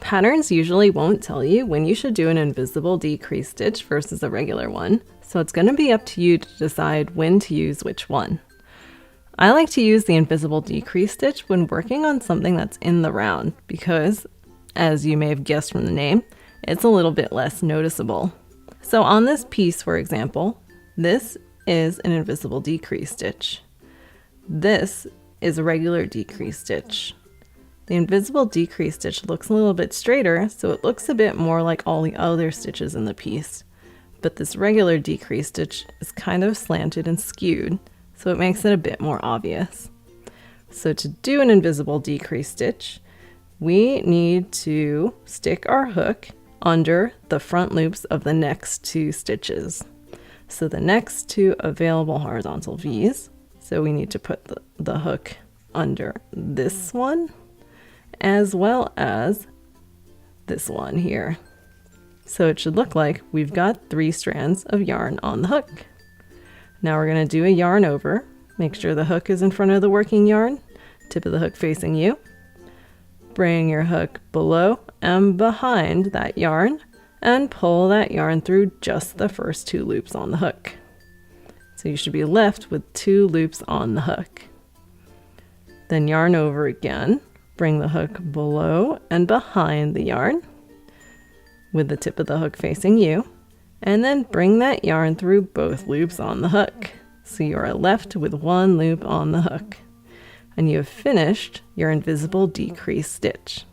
Patterns usually won't tell you when you should do an invisible decrease stitch versus a regular one, so it's going to be up to you to decide when to use which one. I like to use the invisible decrease stitch when working on something that's in the round because, as you may have guessed from the name, it's a little bit less noticeable. So on this piece, for example, this is an invisible decrease stitch. This is a regular decrease stitch. The invisible decrease stitch looks a little bit straighter, so it looks a bit more like all the other stitches in the piece. But this regular decrease stitch is kind of slanted and skewed, so it makes it a bit more obvious. So to do an invisible decrease stitch, we need to stick our hook under the front loops of the next two stitches. So the next two available horizontal V's, so we need to put the hook under this one, as well as this one here. So it should look like we've got 3 strands of yarn on the hook. Now we're going to do a yarn over. Make sure the hook is in front of the working yarn, tip of the hook facing you. Bring your hook below and behind that yarn and pull that yarn through just the first 2 loops on the hook. So you should be left with 2 loops on the hook. Then yarn over again. Bring the hook below and behind the yarn with the tip of the hook facing you, and then bring that yarn through both loops on the hook. So you are left with 1 loop on the hook, and you have finished your invisible decrease stitch.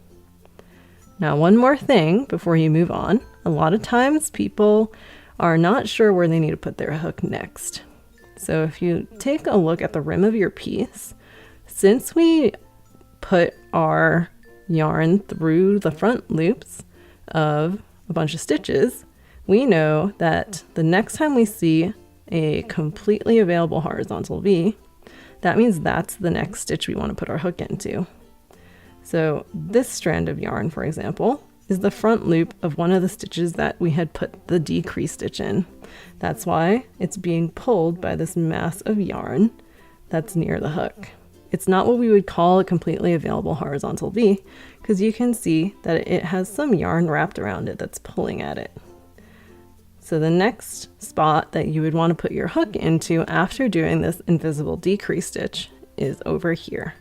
Now, one more thing before you move on. A lot of times people are not sure where they need to put their hook next. So if you take a look at the rim of your piece, since we put our yarn through the front loops of a bunch of stitches, we know that the next time we see a completely available horizontal V, that means that's the next stitch we want to put our hook into. So this strand of yarn, for example, is the front loop of one of the stitches that we had put the decrease stitch in. That's why it's being pulled by this mass of yarn that's near the hook. It's not what we would call a completely available horizontal V, because you can see that it has some yarn wrapped around it that's pulling at it. So the next spot that you would want to put your hook into after doing this invisible decrease stitch is over here.